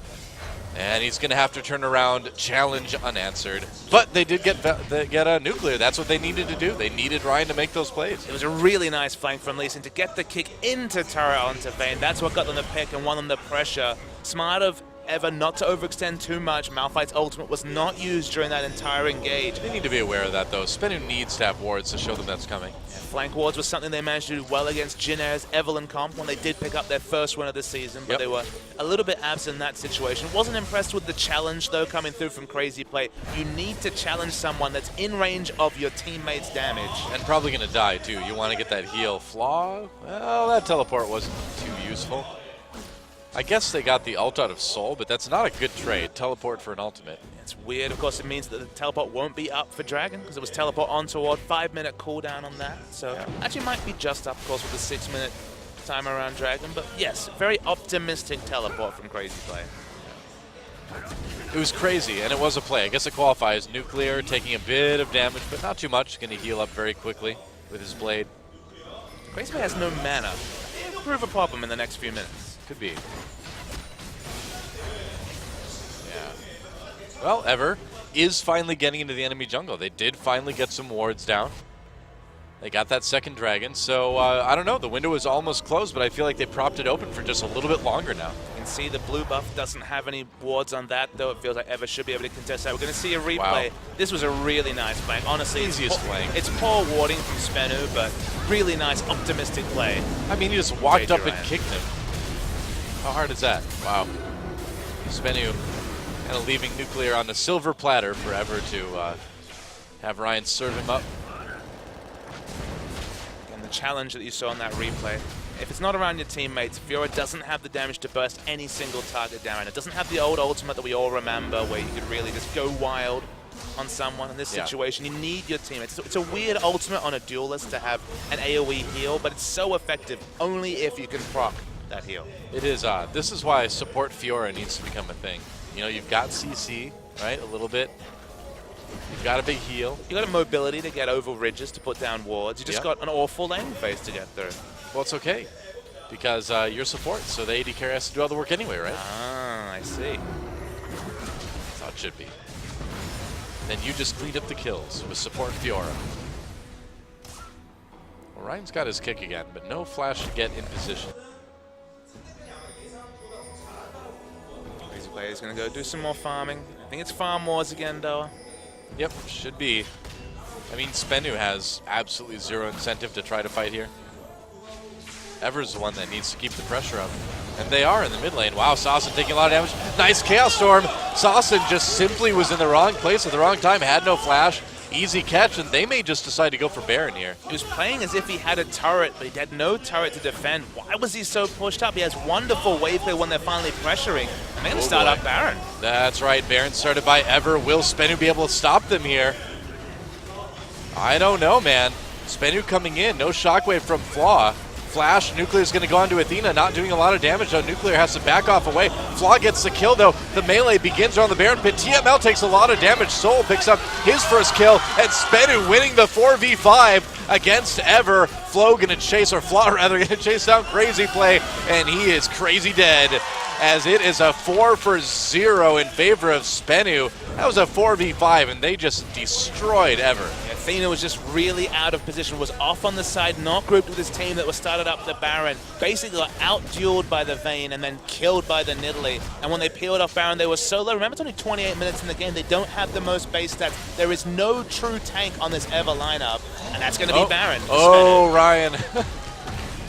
And he's going to have to turn around, challenge unanswered. But they did get a Nuclear. That's what they needed to do. They needed Ryan to make those plays. It was a really nice flank from Lee Sin to get the kick into turret onto Vayne. That's what got them the pick and won them the pressure. Smart of Ever not to overextend too much. Malphite's ultimate was not used during that entire engage. They need to be aware of that, though. Spenu needs to have wards to show them that's coming. Yeah, flank wards was something they managed to do well against Jinair's Evelyn comp when they did pick up their first win of the season, but they were a little bit absent in that situation. Wasn't impressed with the challenge, though, coming through from Crazy Play. You need to challenge someone that's in range of your teammates' damage. And probably going to die, too. You want to get that heal. Flaw? Well, that teleport wasn't too useful. I guess they got the ult out of Soul, but that's not a good trade. Teleport for an ultimate. It's weird. Of course, it means that the teleport won't be up for Dragon because it was teleport on toward 5-minute cooldown on that. So actually might be just up, of course, with the 6-minute time around Dragon. But yes, very optimistic teleport from Crazy Play. It was crazy, and it was a play. I guess it qualifies. Nuclear taking a bit of damage, but not too much. Going to heal up very quickly with his blade. Crazy Play has no mana. It'll prove a problem in the next few minutes. Could be. Yeah. Well, Ever is finally getting into the enemy jungle. They did finally get some wards down. They got that second dragon, so I don't know. The window is almost closed, but I feel like they propped it open for just a little bit longer now. You can see the blue buff doesn't have any wards on that, though. It feels like Ever should be able to contest that. We're going to see a replay. Wow. This was a really nice flank. Honestly, easiest flank. It's poor warding from Spenu, but really nice, optimistic play. I mean, he just walked up and kicked him. How hard is that? Wow. Spenu kind of leaving Nuclear on the silver platter for Ever to have Ryan serve him up. And the challenge that you saw in that replay, if it's not around your teammates, Fiora doesn't have the damage to burst any single target down. It doesn't have the old ultimate that we all remember where you could really just go wild on someone. In this situation, you need your teammates. It's a weird ultimate on a duelist to have an AoE heal, but it's so effective only if you can proc that heal. It is odd. This is why support Fiora needs to become a thing. You know, you've got CC, right, a little bit. You've got a big heal. You got a mobility to get over ridges to put down wards. You just got an awful lane phase to get through. Well, it's okay, because you're support, so the AD carry has to do all the work anyway, right? Ah, I see. That's how it should be. Then you just cleaned up the kills with support Fiora. Well, Ryan's got his kick again, but no flash to get in position. Crazy Player is going to go do some more farming. I think it's farm wars again, though. Yep, should be. I mean, Spenu has absolutely zero incentive to try to fight here. Ever's the one that needs to keep the pressure up. And they are in the mid lane. Wow, Sawson taking a lot of damage. Nice Chaos Storm. Sawson just simply was in the wrong place at the wrong time, had no flash. Easy catch, and they may just decide to go for Baron here. He was playing as if he had a turret, but he had no turret to defend. Why was he so pushed up? He has wonderful wave play when they're finally pressuring. And they're going to start up Baron. That's right, Baron started by Ever. Will Spenu be able to stop them here? I don't know, man. Spenu coming in, no shockwave from Flaw. Flash, Nuclear's going to go on to Athena, not doing a lot of damage, though. Nuclear has to back off away. Flaw gets the kill, though. The melee begins around the Baron pit. TML takes a lot of damage. Soul picks up his first kill, and Spenu winning the 4v5 against Ever. Flo gonna chase, or Flaw rather, gonna chase down Crazy Play, and he is crazy dead, as it is a 4-for-0 in favor of Spenu. That was a 4v5, and they just destroyed Ever. Yeah, Athena was just really out of position, was off on the side, not grouped with his team that was started up the Baron, basically got out-dueled by the Vayne and then killed by the Nidalee. And when they peeled off Baron, they were so low. Remember, it's only 28 minutes in the game. They don't have the most base stats. There is no true tank on this Ever lineup, and that's going to be Baron. Oh, Ryan.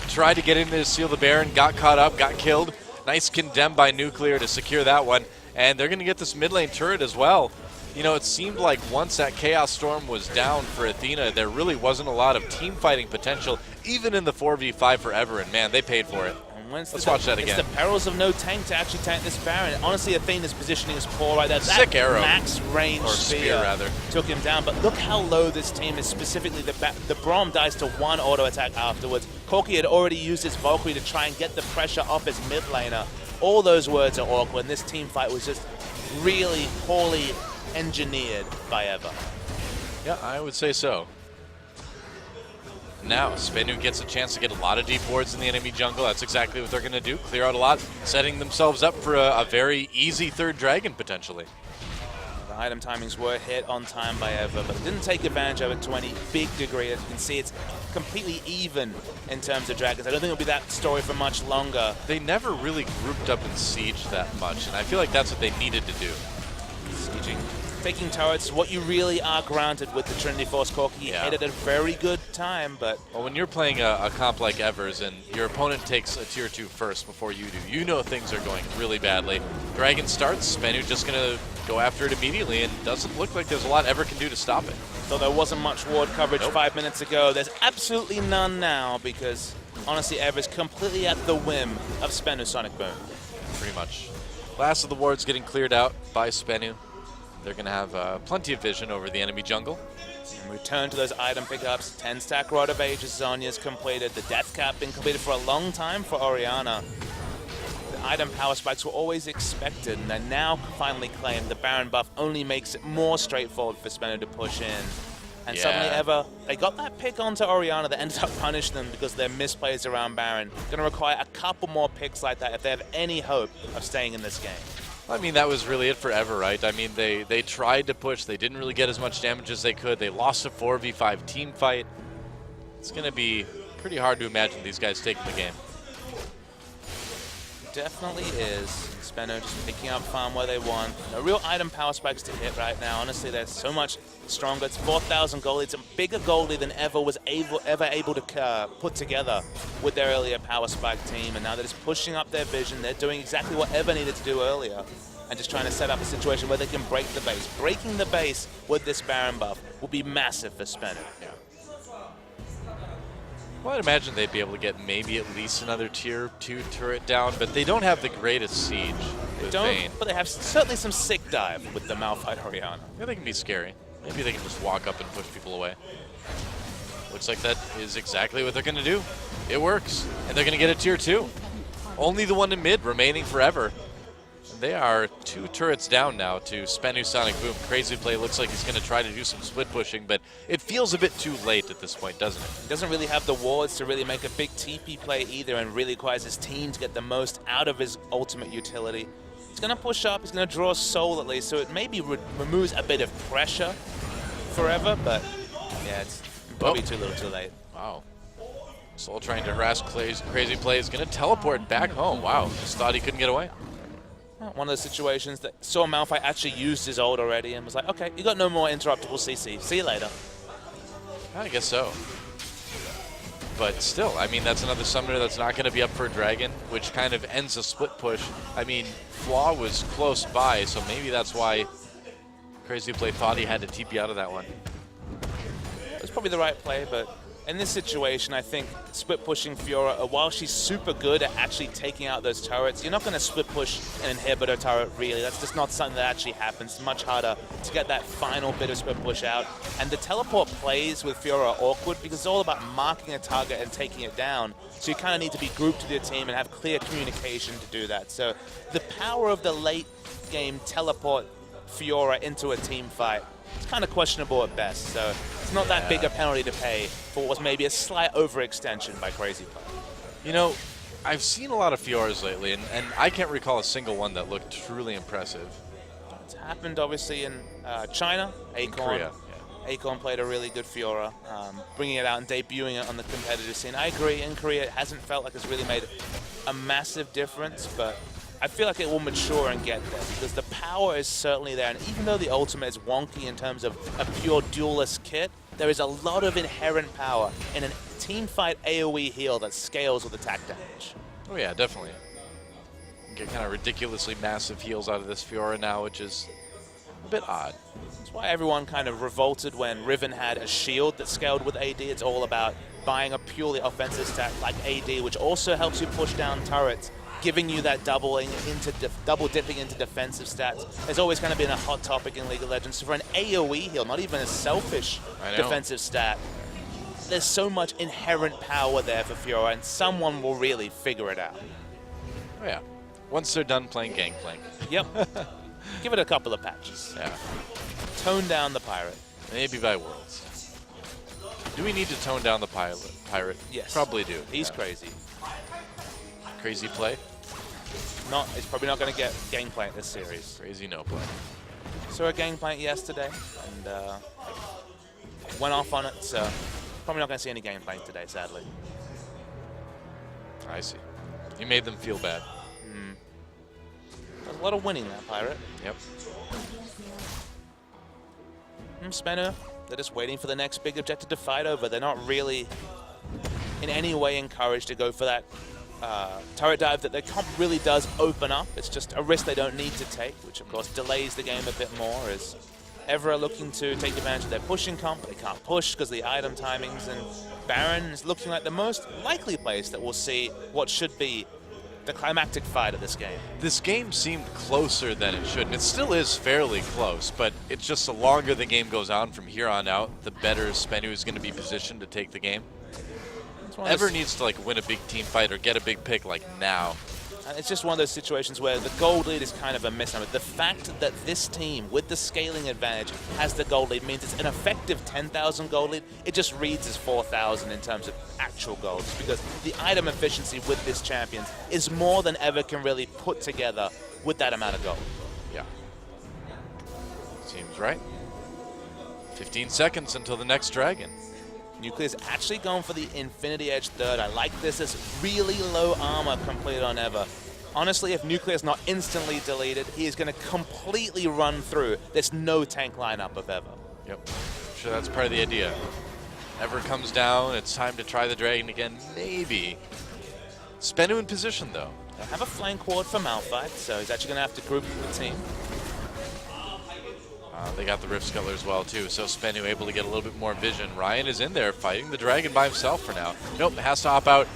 Tried to get in to seal the Baron, got caught up, got killed. Nice condemn by Nuclear to secure that one. And they're going to get this mid lane turret as well. You know, it seemed like once that Chaos Storm was down for Athena, there really wasn't a lot of team fighting potential, even in the 4v5 forever. And man, they paid for it. Let's watch that again. It's the perils of no tank to actually tank this Baron. Honestly, Athena's positioning is poor right there. Sick arrow. Max range spear rather took him down. But look how low this team is. Specifically, the Braum dies to one auto attack afterwards. Corki had already used his Valkyrie to try and get the pressure off his mid laner. All those words are awkward. This team fight was just really poorly engineered by Ever. Yeah, I would say so. Now, Spenu gets a chance to get a lot of deep wards in the enemy jungle. That's exactly what they're going to do. Clear out a lot, setting themselves up for a very easy third dragon, potentially. The item timings were hit on time by Ever, but didn't take advantage of it to any big degree. As you can see, it's completely even in terms of dragons. I don't think it'll be that story for much longer. They never really grouped up in Siege that much, and I feel like that's what they needed to do. Sieging. Taking turrets, what you really are granted with the Trinity Force. Corki hit at a very good time, but... Well, when you're playing a comp like Evers and your opponent takes a tier 2 first before you do, you know things are going really badly. Dragon starts, Spenu just going to go after it immediately, and doesn't look like there's a lot Ever can do to stop it. So there wasn't much ward coverage 5 minutes ago. There's absolutely none now, because honestly, Ever's completely at the whim of Spenu Sonic Boom. Pretty much. Last of the wards getting cleared out by Spenu. They're going to have plenty of vision over the enemy jungle. And return to those item pickups. 10-stack Rod of Ages, Zonya's completed. The Death Cap been completed for a long time for Orianna. The item power spikes were always expected, and they're now finally claimed. The Baron buff only makes it more straightforward for Spenu to push in. And suddenly Ever, they got that pick onto Orianna that ended up punishing them because their misplays around Baron. Going to require a couple more picks like that if they have any hope of staying in this game. I mean, that was really it for Ever, right? I mean, they tried to push. They didn't really get as much damage as they could. They lost a 4v5 team fight. It's going to be pretty hard to imagine these guys taking the game. Definitely is. Spenu just picking up farm where they want. No real item power spikes to hit right now. Honestly, they're so much stronger. It's 4,000 gold. It's a bigger goalie than Ever was ever able to put together with their earlier power spike team. And now they're just pushing up their vision. They're doing exactly what Ever needed to do earlier. And just trying to set up a situation where they can break the base. Breaking the base with this Baron buff will be massive for Spenu. Yeah. Well, I'd imagine they'd be able to get maybe at least another tier 2 turret down, but they don't have the greatest siege with Vayne. But they have certainly some sick dive with the Malphite Orianna. Yeah, they can be scary. Maybe they can just walk up and push people away. Looks like that is exactly what they're going to do. It works, and they're going to get a tier 2. Only the one in mid remaining forever. They are 2 turrets down now to Spenu Sonic Boom. Crazy Play looks like he's going to try to do some split pushing, but it feels a bit too late at this point, doesn't it? He doesn't really have the wards to really make a big TP play either, and really requires his team to get the most out of his ultimate utility. He's going to push up, he's going to draw Soul at least, so it maybe removes a bit of pressure forever, but yeah, it's probably too little too late. Wow. Soul trying to harass Crazy Play is going to teleport back home. Wow, just thought he couldn't get away. One of those situations that saw Malphite actually used his ult already and was like, okay, you got no more interruptible CC. See you later. I guess so. But still, I mean, that's another summoner that's not going to be up for a dragon, which kind of ends a split push. I mean, Flaw was close by, so maybe that's why Crazy Play thought he had to TP out of that one. It was probably the right play, but in this situation, I think split pushing Fiora, while she's super good at actually taking out those turrets, you're not going to split push an inhibitor turret, really. That's just not something that actually happens. It's much harder to get that final bit of split push out. And the teleport plays with Fiora are awkward because it's all about marking a target and taking it down. So you kind of need to be grouped to your team and have clear communication to do that. So the power of the late game teleport Fiora into a team fight it's kind of questionable at best. So it's not that big a penalty to pay for what was maybe a slight overextension by Crazy Play. You know, I've seen a lot of Fioras lately, and I can't recall a single one that looked truly impressive. It's happened obviously in China, Acorn. Korea. Acorn played a really good Fiora, bringing it out and debuting it on the competitive scene. I agree, in Korea it hasn't felt like it's really made a massive difference, but I feel like it will mature and get there because the power is certainly there. And even though the ultimate is wonky in terms of a pure duelist kit, there is a lot of inherent power in a team fight AoE heal that scales with attack damage. Oh yeah, definitely. You get kind of ridiculously massive heals out of this Fiora now, which is a bit odd. That's why everyone kind of revolted when Riven had a shield that scaled with AD. It's all about buying a purely offensive stat like AD, which also helps you push down turrets, giving you that double dipping into defensive stats. There's always kind of been a hot topic in League of Legends. So for an AoE heal, not even a selfish defensive stat, there's so much inherent power there for Fiora, and someone will really figure it out. Oh yeah, once they're done playing Gangplank. Yep. Give it a couple of patches. Yeah. Tone down the Pirate. Maybe by Worlds. Do we need to tone down the Pirate? Yes. Probably do. He's crazy. Crazy play? He's probably not going to get Gangplank this series. Crazy no play. Saw a Gangplank yesterday and went off on it, so probably not going to see any Gangplank today, sadly. I see. You made them feel bad. There's a lot of winning that Pirate. Yep. Spenu, they're just waiting for the next big objective to fight over. They're not really in any way encouraged to go for that turret dive that their comp really does open up. It's just a risk they don't need to take, which of course delays the game a bit more as Evra looking to take advantage of their pushing comp, but they can't push because of the item timings, and Baron is looking like the most likely place that we'll see what should be the climactic fight of this game. This game seemed closer than it should, and it still is fairly close, but it's just the longer the game goes on from here on out, the better Spenu is going to be positioned to take the game. Ever needs to like win a big team fight or get a big pick like now. And it's just one of those situations where the gold lead is kind of a misnomer. The fact that this team, with the scaling advantage, has the gold lead means it's an effective 10,000 gold lead. It just reads as 4,000 in terms of actual golds, because the item efficiency with this champions is more than ever can really put together with that amount of gold. Yeah. Seems right. 15 seconds until the next dragon. Nuclear's actually going for the Infinity Edge third. I like this as really low armor completed on Ever. Honestly, if Nuclear's not instantly deleted, he is going to completely run through this no tank lineup of Ever. Yep. I'm sure that's part of the idea. Ever comes down, it's time to try the dragon again, maybe. Spenu in position though. They have a flank ward for Malphite, so he's actually going to have to group the team. They got the Rift Scuttler as well too, so Spenu able to get a little bit more vision. Ryan is in there fighting the dragon by himself for now. Nope, has to hop out.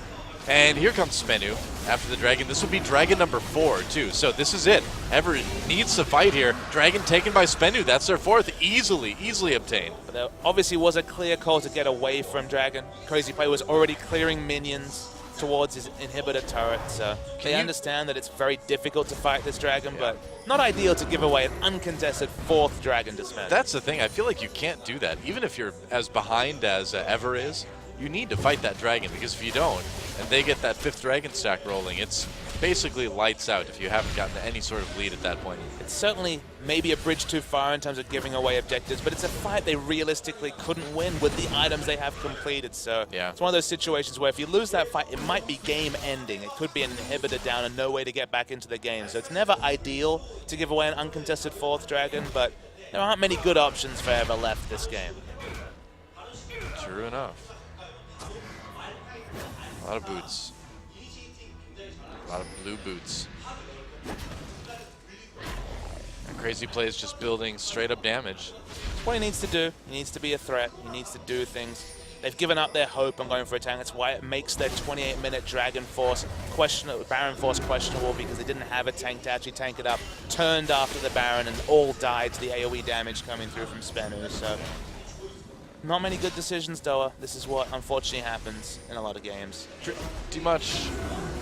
And here comes Spenu after the dragon. This will be dragon number 4 too, so this is it. Ever needs to fight here. Dragon taken by Spenu, that's their 4th. Easily obtained. But there obviously was a clear call to get away from Dragon. Crazy Play was already clearing minions towards his inhibitor turret, so they understand that it's very difficult to fight this dragon, but not ideal to give away an uncontested 4th dragon to Spenu. That's the thing, I feel like you can't do that. Even if you're as behind as Ever is, you need to fight that dragon, because if you don't, and they get that 5th dragon stack rolling, it's basically lights out if you haven't gotten any sort of lead at that point. It's certainly maybe a bridge too far in terms of giving away objectives, but it's a fight they realistically couldn't win with the items they have completed. So it's one of those situations where if you lose that fight, it might be game ending. It could be an inhibitor down and no way to get back into the game. So it's never ideal to give away an uncontested 4th dragon, but there aren't many good options for Ever left this game. True enough. A lot of boots. A lot of blue boots. And Crazy Play is just building straight up damage. That's what he needs to do. He needs to be a threat. He needs to do things. They've given up their hope on going for a tank. That's why it makes their 28-minute Dragon Force questionable, Baron Force questionable, because they didn't have a tank to actually tank it up. Turned after the Baron and all died to the AoE damage coming through from Spenu. So not many good decisions, Doa. This is what unfortunately happens in a lot of games. Too much.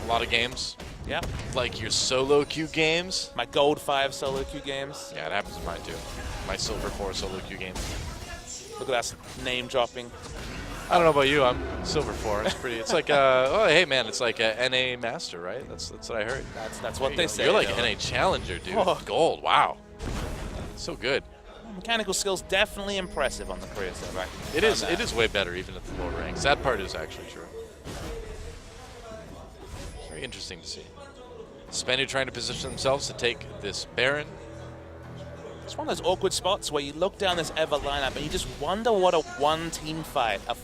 A lot of games. Yep. Like your solo queue games. My gold 5 solo queue games. Yeah, it happens in mine too. My silver 4 solo queue games. Look at us name dropping. I don't know about you. I'm silver 4. It's pretty. It's like oh hey man, it's like a NA master, right? That's what I heard. That's what they say. You're like though. NA challenger, dude. Oh. Gold. Wow. So good. Mechanical skills definitely impressive on the career set, right? It is. It is way better even at the lower ranks. That part is actually true. Very interesting to see. SBE trying to position themselves to take this Baron. It's one of those awkward spots where you look down this Ever lineup and you just wonder what a one-team fight, a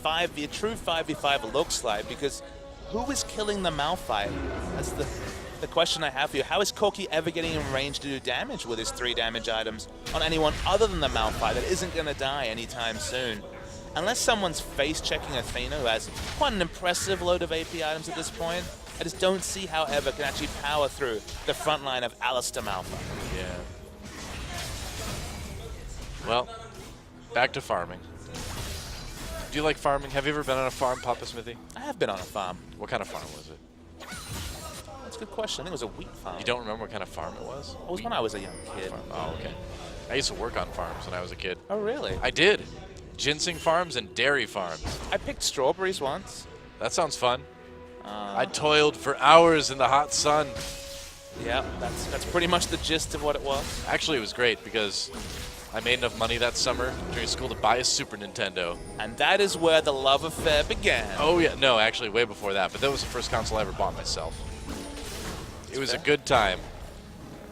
true 5v5 looks like, because who is killing the Malphite? That's the question I have for you. How is Corki ever getting in range to do damage with his 3 damage items on anyone other than the Malphite that isn't going to die anytime soon? Unless someone's face-checking Athena, who has quite an impressive load of AP items at this point, I just don't see how Ever can actually power through the front line of Alistair Malphite. Yeah. Well, back to farming. Do you like farming? Have you ever been on a farm, Papa Smithy? I have been on a farm. What kind of farm was it? That's a good question. I think it was a wheat farm. You don't remember what kind of farm it was? It was when I was a young kid. Farm. Oh, okay. I used to work on farms when I was a kid. Oh, really? I did. Ginseng farms and dairy farms. I picked strawberries once. That sounds fun. I toiled for hours in the hot sun. Yeah, that's pretty much the gist of what it was. Actually, it was great because I made enough money that summer during school to buy a Super Nintendo. And that is where the love affair began. Oh, yeah. No, actually, way before that. But that was the first console I ever bought myself. It was a good time.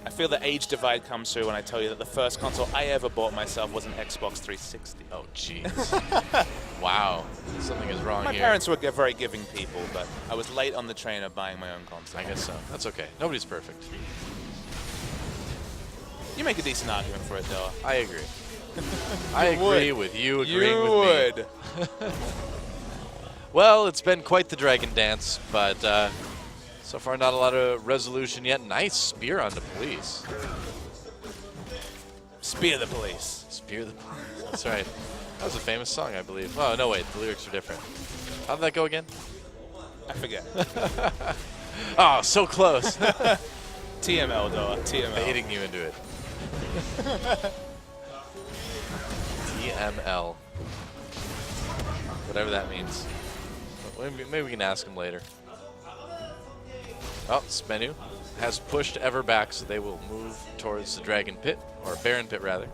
I feel the age divide comes through when I tell you that the first console I ever bought myself was an Xbox 360. Oh, jeez. Wow. Something is wrong My here. parents were very giving people, but I was late on the train of buying my own console. I guess so. That's okay. Nobody's perfect. You make a decent argument for it, though. I agree. I agree with you agreeing You with me. would. Well, it's been quite the dragon dance, but so far not a lot of resolution yet. Nice spear on the police. Spear the police. Spear the police. That's right. That was a famous song, I believe. Oh, no, wait. The lyrics are different. How did that go again? I forget. Oh, so close. TML, though. TML. Baiting you into it. TML. Whatever that means. Maybe we can ask him later. Oh, SBE has pushed Ever back, so they will move towards the Dragon Pit, or Baron Pit, rather.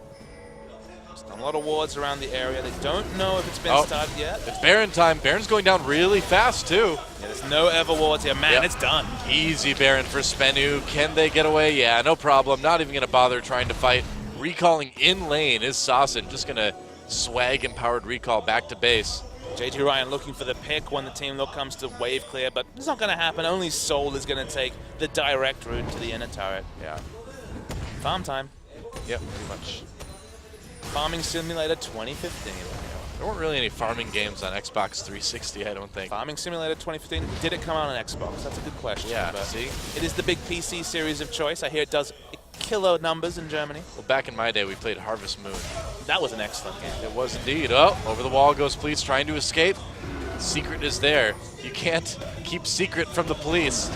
There's done a lot of wards around the area. They don't know if it's been started yet. It's Baron time. Baron's going down really fast, too. Yeah, there's no Ever wards here. Man, it's done. Easy Baron for SBE. Can they get away? Yeah, no problem. Not even going to bother trying to fight. Recalling in lane is Sawson. Just going to swag empowered recall back to base. JT Ryan looking for the pick when the team look comes to wave clear, but it's not going to happen. Only Soul is going to take the direct route to the inner turret. Yeah. Farm time. Yep, pretty much. Farming Simulator 2015. There weren't really any farming games on Xbox 360, I don't think. Farming Simulator 2015. Did it come out on Xbox? That's a good question. Yeah, but see? It is the big PC series of choice. I hear it does killer numbers in Germany. Well, back in my day, we played Harvest Moon. That was an excellent game. It was indeed. Oh, over the wall goes Police trying to escape. Secret is there. You can't keep Secret from the police.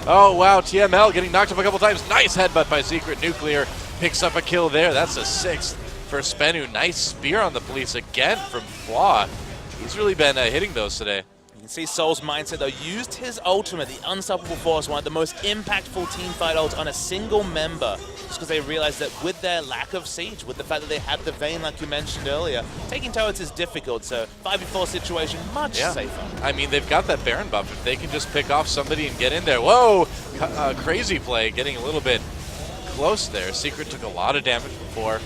Oh, wow. TML getting knocked up a couple times. Nice headbutt by Secret. Nuclear picks up a kill there. That's a 6th for SBE. Nice spear on the police again from Flaw. He's really been hitting those today. You can see Soul's mindset, though. Used his ultimate, the Unstoppable Force, one of the most impactful team fight ults on a single member, just because they realized that with their lack of siege, with the fact that they had the Vayne, like you mentioned earlier, taking turrets is difficult, so 5v4 situation, much safer. I mean, they've got that Baron buff. If they can just pick off somebody and get in there. Whoa! Crazy play, getting a little bit close there. Secret took a lot of damage before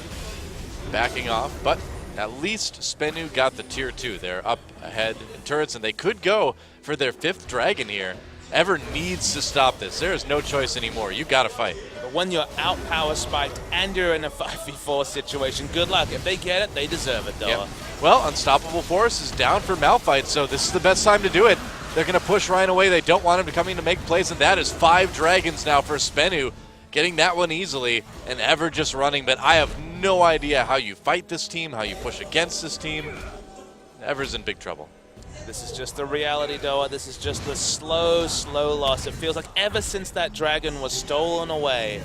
backing off, but at least SBE got the tier 2. They're up ahead in turrets, and they could go for their 5th dragon here. Ever needs to stop this. There is no choice anymore. You got to fight. But when you're out power spiked and you're in a 5v4 situation, good luck. If they get it, they deserve it, though. Yep. Well, Unstoppable Force is down for Malphite, so this is the best time to do it. They're going to push Ryan away. They don't want him to come in to make plays, and that is 5 dragons now for SBE. Getting that one easily, and Ever just running, but I have no idea how you fight this team, how you push against this team. Ever's in big trouble. This is just the reality, Doa. This is just the slow, slow loss. It feels like ever since that dragon was stolen away,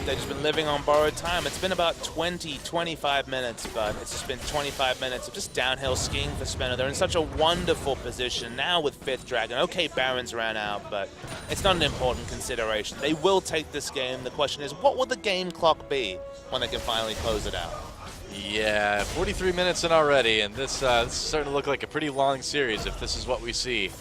they've just been living on borrowed time. It's been about 20, 25 minutes, but it's just been 25 minutes of just downhill skiing for Spinner. They're in such a wonderful position now with 5th Dragon. Okay, Barons ran out, but it's not an important consideration. They will take this game. The question is, what will the game clock be when they can finally close it out? Yeah, 43 minutes in already, and this is starting to look like a pretty long series if this is what we see.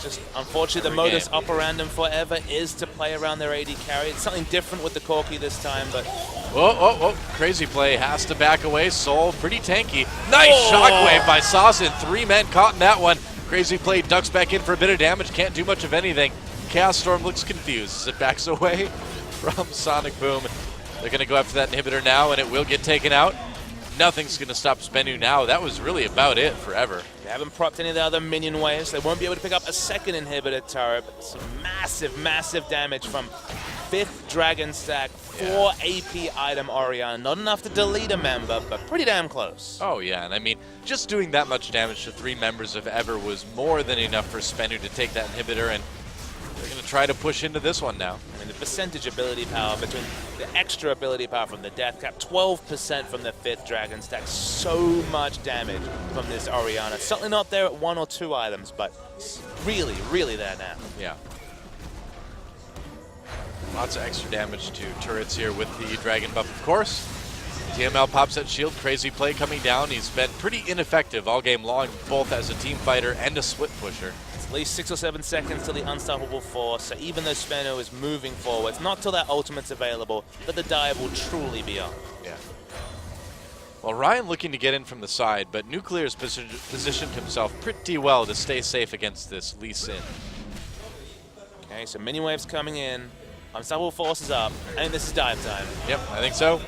Just unfortunately, the modus operandum forever is to play around their AD carry. It's something different with the Corki this time, but... Whoa, whoa, whoa. Crazy play. Has to back away. Soul, pretty tanky. Nice shockwave by Saucin. 3 men caught in that one. Crazy play. Ducks back in for a bit of damage. Can't do much of anything. Chaos Storm looks confused as it backs away from Sonic Boom. They're going to go after that inhibitor now, and it will get taken out. Nothing's going to stop Spenu now. That was really about it forever. They haven't propped any of the other minion waves. They won't be able to pick up a second inhibitor turret. But some massive, massive damage from 5th Dragon stack, 4 AP item Orion. Not enough to delete a member, but pretty damn close. Oh, yeah. And I mean, just doing that much damage to 3 members of Ever was more than enough for Spenu to take that inhibitor, and they're going to try to push into this one now. I mean, the percentage ability power between the extra ability power from the Death Cap, 12% from the 5th Dragon stack, so much damage from this Oriana. Certainly not there at 1 or 2 items, but really, really there now. Yeah. Lots of extra damage to turrets here with the Dragon buff, of course. TML pops that shield, crazy play coming down. He's been pretty ineffective all game long, both as a team fighter and a split pusher. At least 6 or 7 seconds till the unstoppable force, so even though Speno is moving forwards, not till that ultimate's available, that the dive will truly be on. Yeah. Well, Ryan looking to get in from the side, but Nuclear's positioned himself pretty well to stay safe against this Lee Sin. Okay, so mini waves coming in, unstoppable force is up, and this is dive time. Yep, I think so.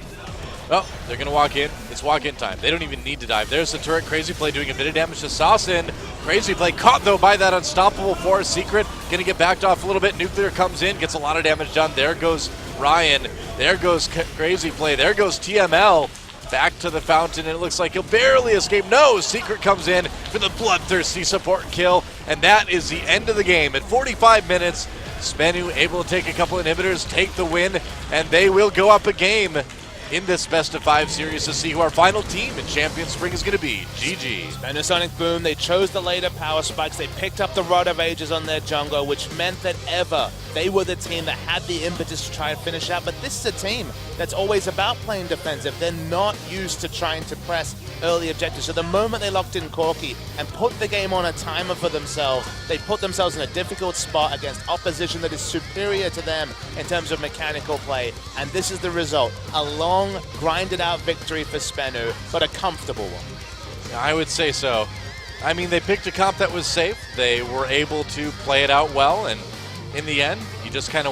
Oh, they're going to walk in. It's walk-in time. They don't even need to dive. There's the turret. Crazy play doing a bit of damage to Saucin. Crazy play caught, though, by that unstoppable force. Secret going to get backed off a little bit. Nuclear comes in, gets a lot of damage done. There goes Ryan. There goes Crazy play. There goes TML. Back to the fountain, and it looks like he'll barely escape. No, Secret comes in for the bloodthirsty support kill, and that is the end of the game. At 45 minutes, Spenu able to take a couple inhibitors, take the win, and they will go up a game in this best-of-5 series to see who our final team in Champion Spring is going to be. GG. Spenu Sonic Boom, they chose the later power spikes. They picked up the Rod of Ages on their jungle, which meant that they were the team that had the impetus to try and finish out. But this is a team that's always about playing defensive. They're not used to trying to press early objectives. So the moment they locked in Corki and put the game on a timer for themselves, they put themselves in a difficult spot against opposition that is superior to them in terms of mechanical play. And this is the result. A long, grinded-out victory for Spenu, but a comfortable one. I would say so. I mean, they picked a comp that was safe. They were able to play it out well, and in the end, you just kind of